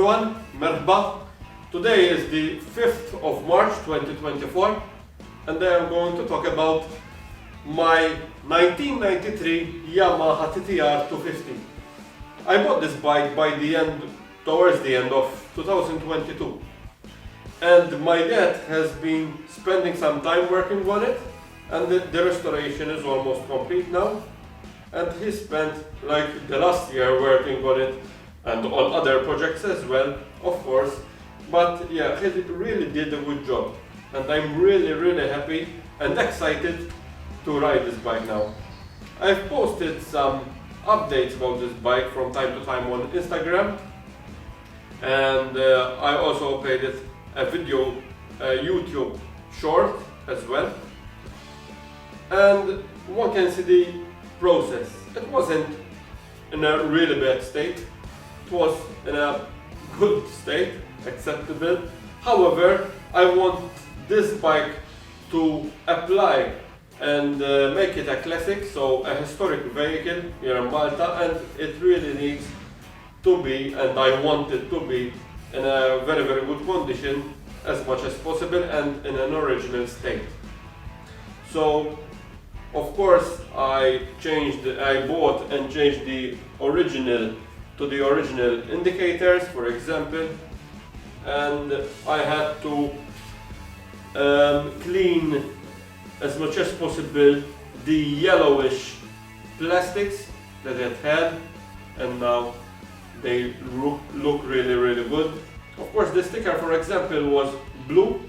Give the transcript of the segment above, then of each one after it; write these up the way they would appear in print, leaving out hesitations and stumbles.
everyone, merhaba. Today is the 5th of March 2024 and I am going to talk about my 1993 Yamaha TT-R 250. I bought this bike towards the end of 2022 and my dad has been spending some time working on it and the restoration is almost complete now, and he spent like the last year working on it and on other projects as well, of course. But yeah, he really did a good job and I'm really happy and excited to ride this bike now. I've posted some updates about this bike from time to time on Instagram, and I also uploaded a video, YouTube short as well, and one can see the process. It wasn't in a really bad state, it was in a good state, acceptable. However, I want this bike to apply and make it a classic, so a historic vehicle here in Malta, and it really needs to be, and I want it to be, in a very good condition as much as possible and in an original state. So of course I bought and changed the original to the original indicators, for example, and I had to clean as much as possible the yellowish plastics that it had, and now they look really good. Of course, the sticker, for example, was blue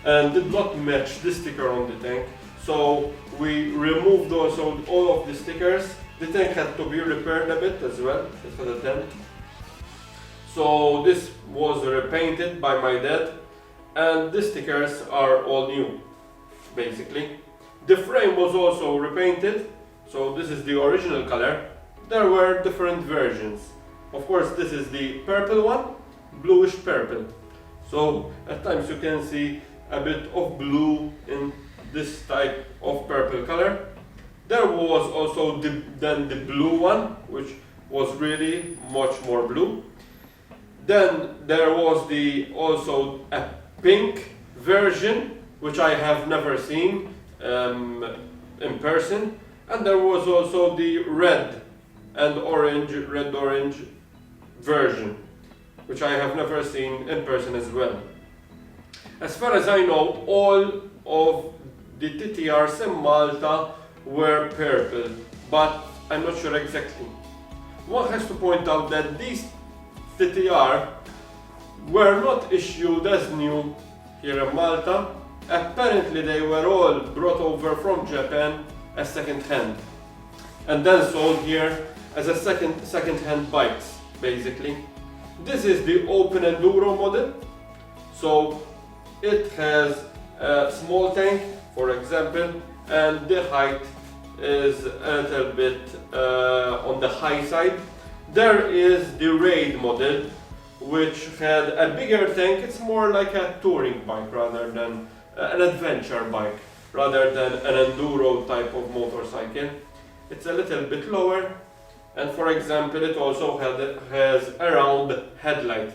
and did not match the sticker on the tank, so we removed also all of the stickers. The tank had to be repaired a bit as well. It had a dent, so this was repainted by my dad, and the stickers are all new basically. The frame was also repainted, so this is the original color. There were different versions. Of course, this is the purple one, bluish purple, so at times you can see a bit of blue in this type of purple color. There was also then the blue one, which was really much more blue. Then there was also a pink version, which I have never seen in person, and there was also the red orange version, which I have never seen in person as well. As far as I know, all of the TT-Rs in Malta were purple, but I'm not sure exactly. One has to point out that these TT-R were not issued as new here in Malta. Apparently they were all brought over from Japan as second-hand and then sold here as a second-hand bikes basically. This is the Open Enduro model, so it has a small tank, for example, and the height is a little bit on the high side. There is the Raid model, which had a bigger tank. It's more like a touring bike rather than an adventure bike, rather than an enduro type of motorcycle. It's a little bit lower, and for example it also has a round headlight,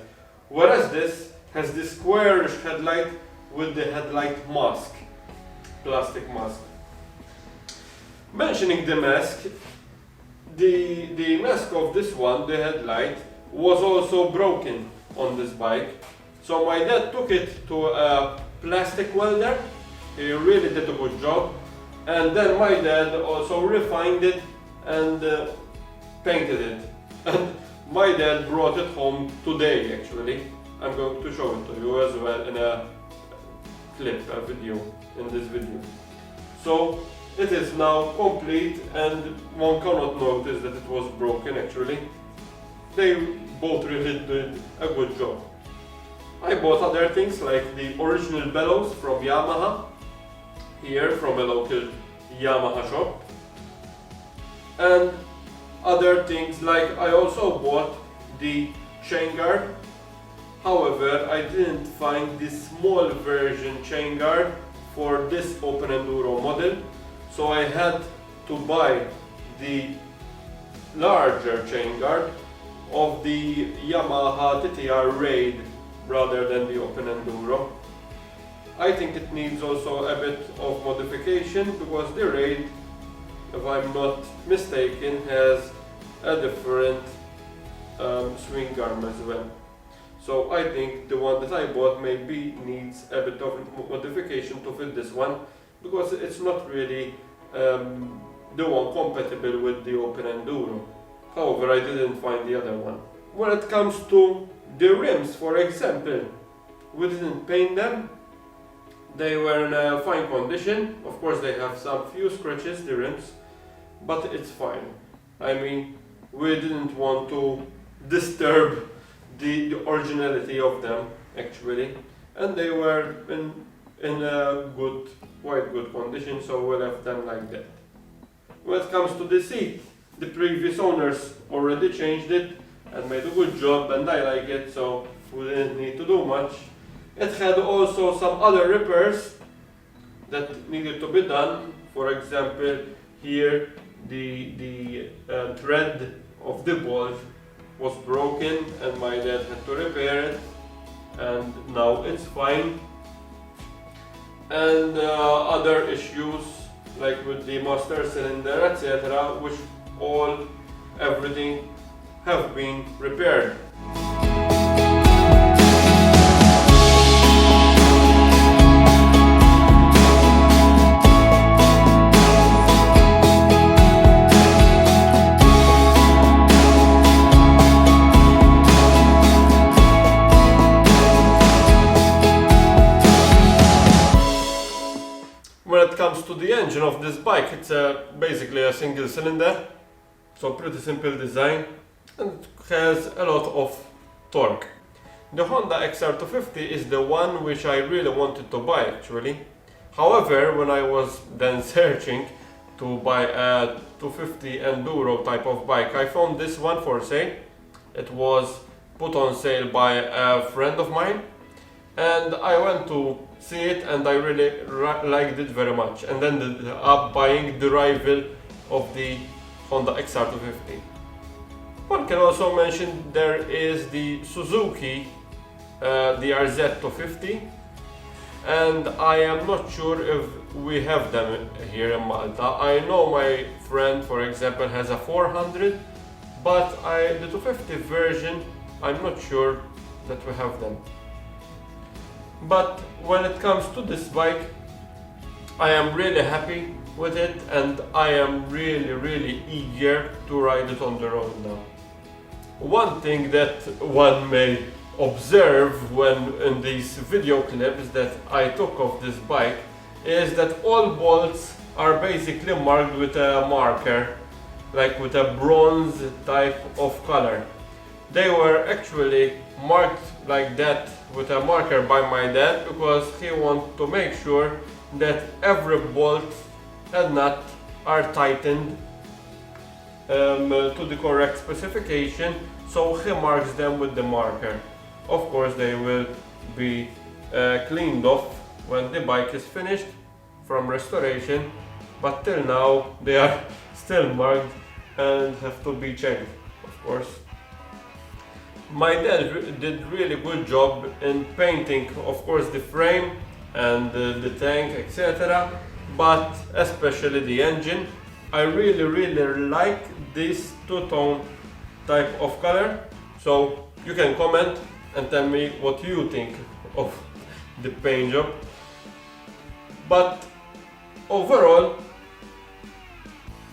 whereas this has the squarish headlight with the headlight mask, plastic mask. Mentioning the mask, the mask of this one, the headlight, was also broken on this bike, so my dad took it to a plastic welder. He really did a good job, and then my dad also refined it and painted it, and my dad brought it home today actually. I'm going to show it to you as well in a clip, a video, in this video. So it is now complete and one cannot notice that it was broken actually. They both really did a good job. I bought other things like the original bellows from Yamaha, here from a local Yamaha shop, and other things like I also bought the chain guard. However, I didn't find the small version chain guard for this Open Enduro model, so I had to buy the larger chain guard of the Yamaha TT-R Raid rather than the Open Enduro. I think it needs also a bit of modification because the Raid, if I'm not mistaken, has a different swing arm as well. So I think the one that I bought maybe needs a bit of modification to fit this one, because it's not really the one compatible with the Open Enduro. However, I didn't find the other one. When it comes to the rims, for example, we didn't paint them. They were in a fine condition. Of course, they have some few scratches, the rims, but it's fine. I mean, we didn't want to disturb the originality of them actually, and they were in a good, quite good condition, so we left them like that. When it comes to the seat, the previous owners already changed it and made a good job, and I like it, so we didn't need to do much. It had also some other repairs that needed to be done. For example, here the thread of the bolt was broken and my dad had to repair it, and now it's fine. And other issues like with the master cylinder, etc., which everything have been repaired. When it comes to the engine of this bike, it's basically a single cylinder, so pretty simple design, and it has a lot of torque. The Honda XR250 is the one which I really wanted to buy actually. However, when I was then searching to buy a 250 Enduro type of bike, I found this one for sale. It was put on sale by a friend of mine, and I went to see it and I really liked it very much, and then ended up buying the rival of the Honda XR250. One can also mention there is the Suzuki DRZ250, and I am not sure if we have them here in Malta. I know my friend, for example, has a 400, but the 250 version, I'm not sure that we have them. But when it comes to this bike, I am really happy with it, and I am really eager to ride it on the road now. One thing that one may observe when in these video clips that I took of this bike is that all bolts are basically marked with a marker, like with a bronze type of color. They were actually marked like that with a marker by my dad because he wanted to make sure that every bolt and nut are tightened to the correct specification, so he marks them with the marker. Of course, they will be cleaned off when the bike is finished from restoration, but till now they are still marked and have to be changed, of course. My dad did really good job in painting, of course, the frame and the tank, etc., but especially the engine. I really like this two-tone type of color, so you can comment and tell me what you think of the paint job. But overall,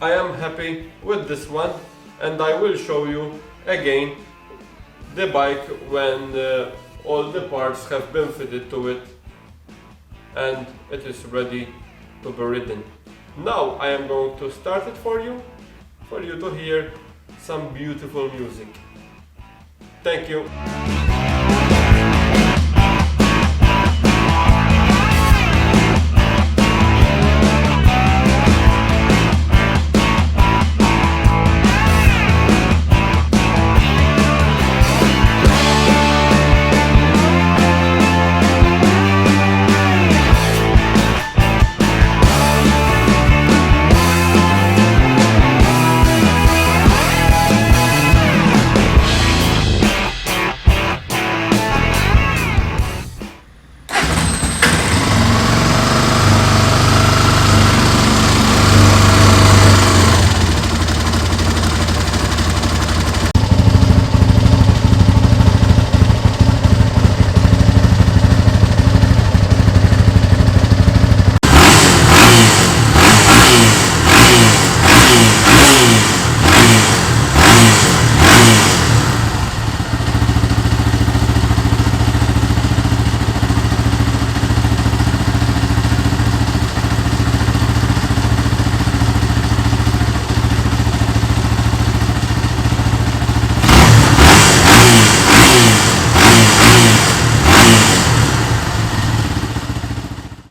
I am happy with this one, and I will show you again the bike when all the parts have been fitted to it and it is ready to be ridden. Now I am going to start it for you to hear some beautiful music. Thank you.